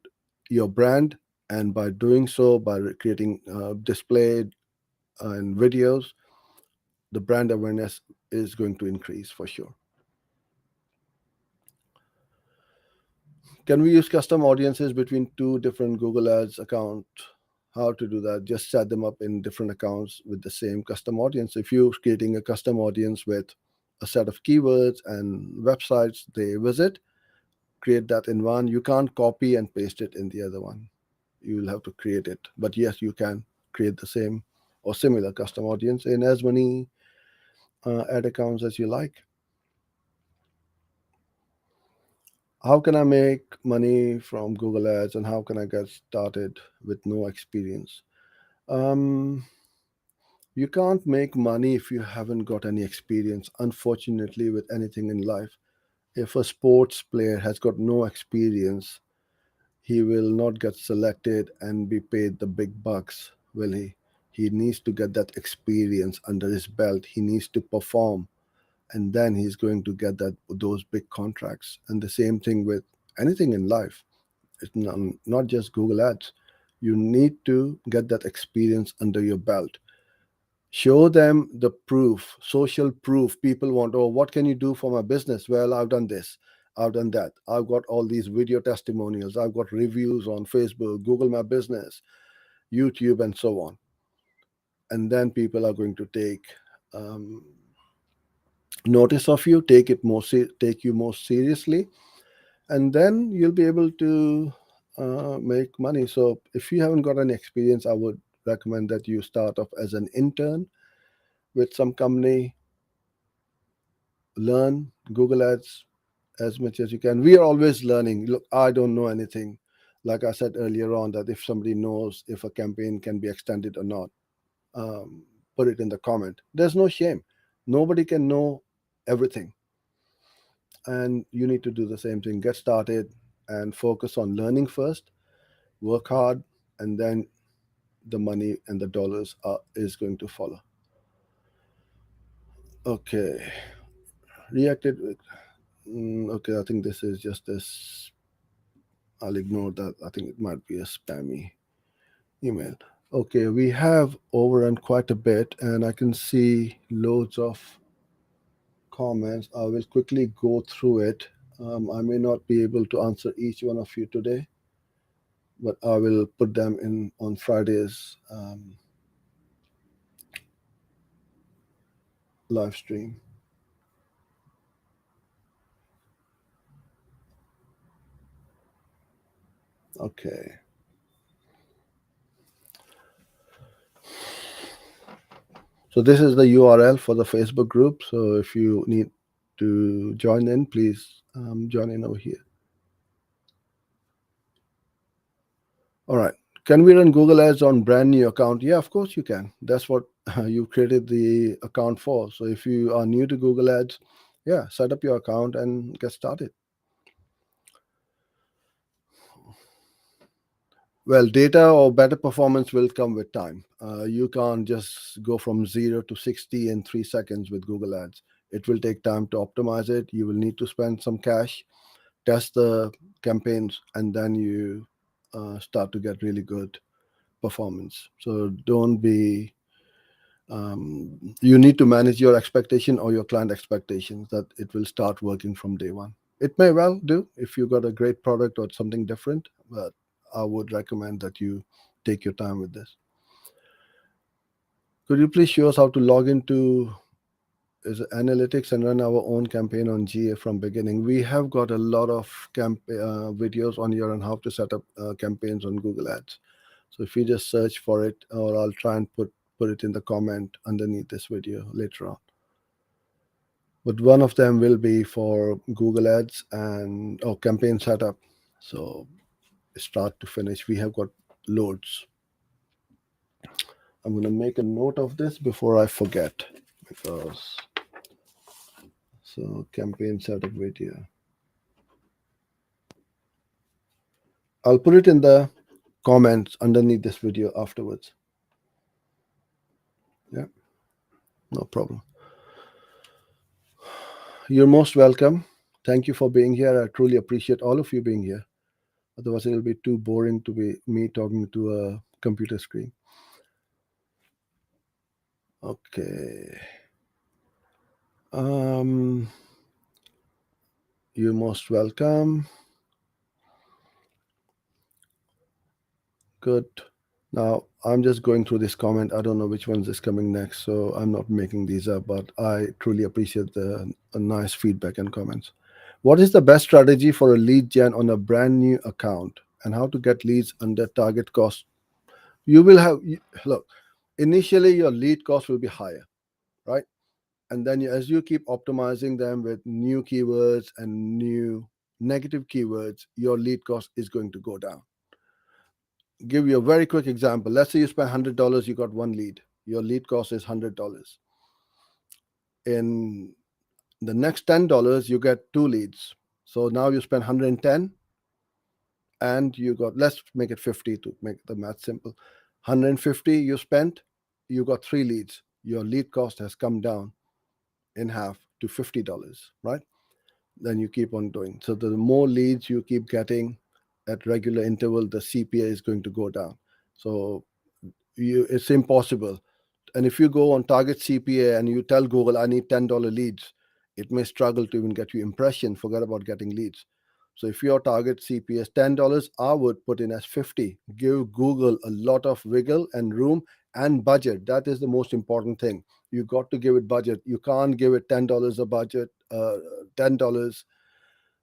your brand, and by doing so, by creating display and videos, the brand awareness is going to increase for sure. Can we use custom audiences between two different Google Ads accounts? How to do that? Just set them up in different accounts with the same custom audience. If you're creating a custom audience with a set of keywords and websites they visit, create that in one. You can't copy and paste it in the other one. You will have to create it. But yes, you can create the same or similar custom audience in as many ad accounts as you like. How can I make money from Google Ads, and how can I get started with no experience? Um, you can't make money if you haven't got any experience, unfortunately, with anything in life. If a sports player has got no experience, he will not get selected and be paid the big bucks, will he? He needs to get that experience under his belt. He needs to perform, and then he's going to get those big contracts. And the same thing with anything in life. It's not just Google Ads. You need to get that experience under your belt. Show them the proof, social proof. People want, oh, what can you do for my business? Well, I've done this, I've done that. I've got all these video testimonials. I've got reviews on Facebook, Google My Business, YouTube, and so on. And then people are going to take um, notice of you, take you more seriously, and then you'll be able to make money. So if you haven't got any experience, I would recommend that you start off as an intern with some company, learn Google Ads as much as you can. We are always learning. Look, I don't know anything. Like I said earlier on, that if somebody knows if a campaign can be extended or not, um, put it in the comment. There's no shame. Nobody can know everything. And you need to do the same thing. Get started and focus on learning first, work hard, and then the money and the dollars is going to follow. Okay. Reacted. Okay, I think this is just this. I'll ignore that. I think it might be a spammy email. Okay, we have overrun quite a bit, and I can see loads of comments. I will quickly go through it. I may not be able to answer each one of you today, but I will put them in on Friday's live stream. Okay. So this is the URL for the Facebook group. So if you need to join in, please join in over here. All right. Can we run Google Ads on brand new account? Yeah, of course you can. That's what you created the account for. So if you are new to Google Ads, yeah, set up your account and get started. Well, data or better performance will come with time. You can't just go from 0 to 60 in 3 seconds with Google Ads. It will take time to optimize it. You will need to spend some cash, test the campaigns, and then you start to get really good performance. So don't be, you need to manage your expectation or your client expectations that it will start working from day one. It may well do if you got a great product or something different, but I would recommend that you take your time with this. Could you please show us how to log into is analytics and run our own campaign on GA from beginning? We have got a lot of videos on here on how to set up campaigns on Google Ads. So if you just search for it, or I'll try and put it in the comment underneath this video later on. But one of them will be for Google Ads and campaign setup. So start to finish, we have got loads. I'm going to make a note of this before I forget, because so campaign setup video. I'll put it in the comments underneath this video afterwards. Yeah, no problem. You're most welcome. Thank you for being here. I truly appreciate all of you being here. Otherwise, it'll be too boring to be me talking to a computer screen. Okay. You're most welcome. Good. Now, I'm just going through this comment. I don't know which ones is coming next, so I'm not making these up, but I truly appreciate the nice feedback and comments. What is the best strategy for a lead gen on a brand new account, and how to get leads under target cost? You will have, look, initially your lead cost will be higher, right? And then as you keep optimizing them with new keywords and new negative keywords, your lead cost is going to go down. Give you a very quick example. Let's say you spend $100, you got one lead. Your lead cost is $100. In the next $10, you get two leads. So now you spend 110, and you got, let's make it 50 to make the math simple. 150 you spent, you got three leads. Your lead cost has come down in half to $50, right? Then you keep on doing. So the more leads you keep getting at regular interval, the CPA is going to go down. So it's impossible. And if you go on target CPA and you tell Google, I need $10 leads, it may struggle to even get you impression, forget about getting leads. So if your target CPA is $10, I would put in as 50. Give Google a lot of wiggle and room and budget. That is the most important thing. You got to give it budget. You can't give it $10 a budget, $10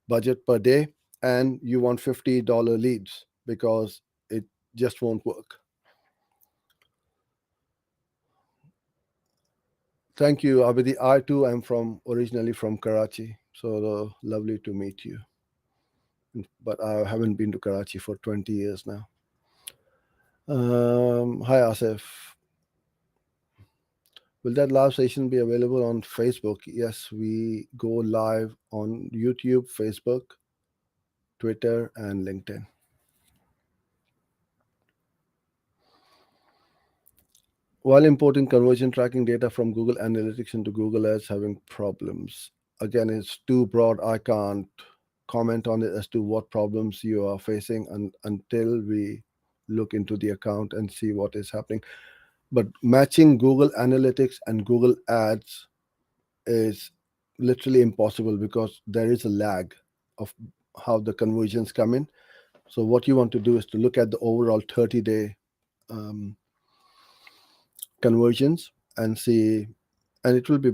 budget per day, and you want $50 leads, because it just won't work. Thank you, Abidi. I too am originally from Karachi, so lovely to meet you. But I haven't been to Karachi for 20 years now. Hi, Asif. Will that live session be available on Facebook? Yes, we go live on YouTube, Facebook, Twitter, and LinkedIn. While importing conversion tracking data from Google Analytics into Google Ads having problems. Again, it's too broad. I can't comment on it as to what problems you are facing until we look into the account and see what is happening. But matching Google Analytics and Google Ads is literally impossible, because there is a lag of how the conversions come in. So what you want to do is to look at the overall 30-day conversions and see, and it will be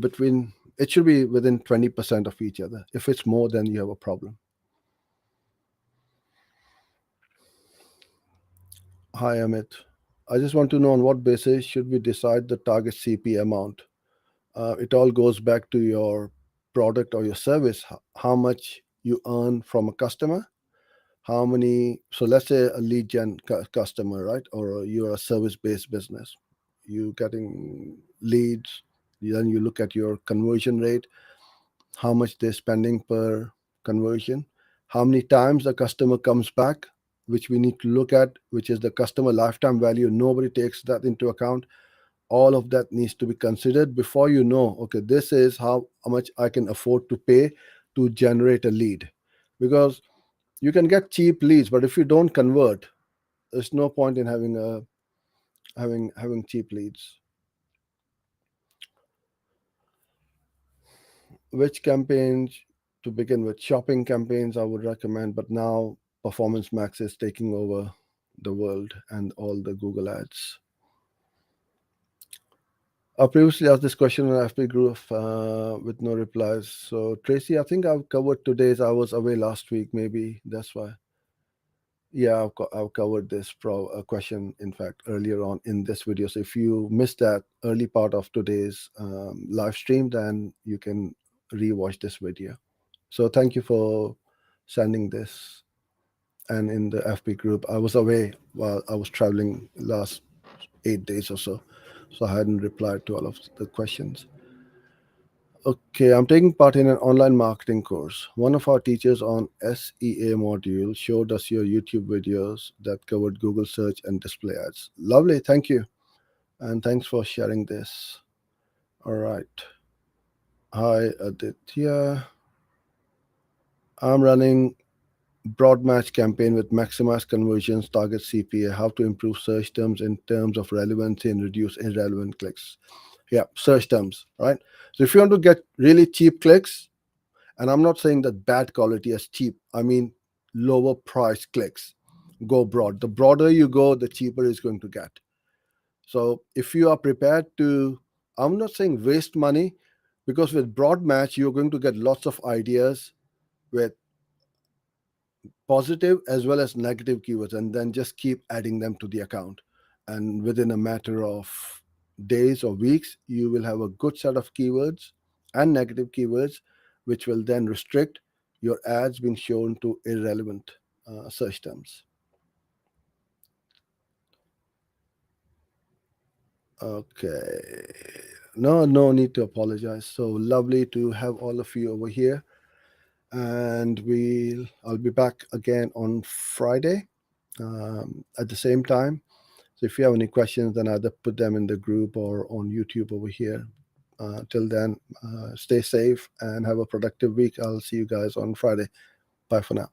it should be within 20% of each other. If it's more, then you have a problem. Hi, Amit. I just want to know on what basis should we decide the target CP amount? It all goes back to your product or your service, how much you earn from a customer, how many. So let's say a lead gen customer, right? Or you're a service based business. You getting leads, then you look at your conversion rate, how much they're spending per conversion, how many times the customer comes back, which we need to look at, which is the customer lifetime value. Nobody takes that into account. All of that needs to be considered before you know, okay, this is how much I can afford to pay to generate a lead. Because you can get cheap leads, but if you don't convert, there's no point in having cheap leads. Which campaigns to begin with? Shopping campaigns I would recommend, but now Performance Max is taking over the world and all the Google ads. I previously asked this question on FP group with no replies. So Tracy, I think I've covered today's. I was away last week, maybe that's why. Yeah, I've covered this question, in fact, earlier on in this video. So if you missed that early part of today's live stream, then you can rewatch this video. So thank you for sending this. And in the FB group, I was away while I was traveling last 8 days or so. So I hadn't replied to all of the questions. Okay, I'm taking part in an online marketing course. One of our teachers on SEA module showed us your YouTube videos that covered Google search and display ads. Lovely, thank you. And thanks for sharing this. All right. Hi, Aditya. I'm running broad match campaign with maximize conversions, target CPA, how to improve search terms in terms of relevancy and reduce irrelevant clicks. Yeah, search terms, right? So if you want to get really cheap clicks, and I'm not saying that bad quality is cheap, I mean lower price clicks, go broad. The broader you go, the cheaper it's going to get. So if you are prepared to, I'm not saying waste money, because with broad match, you're going to get lots of ideas with positive as well as negative keywords, and then just keep adding them to the account. And within a matter of days or weeks, you will have a good set of keywords and negative keywords, which will then restrict your ads being shown to irrelevant search terms. Okay. No need to apologize. So lovely to have all of you over here. And I'll be back again on Friday at the same time. So if you have any questions, then either put them in the group or on YouTube over here. Till then, stay safe and have a productive week. I'll see you guys on Friday. Bye for now.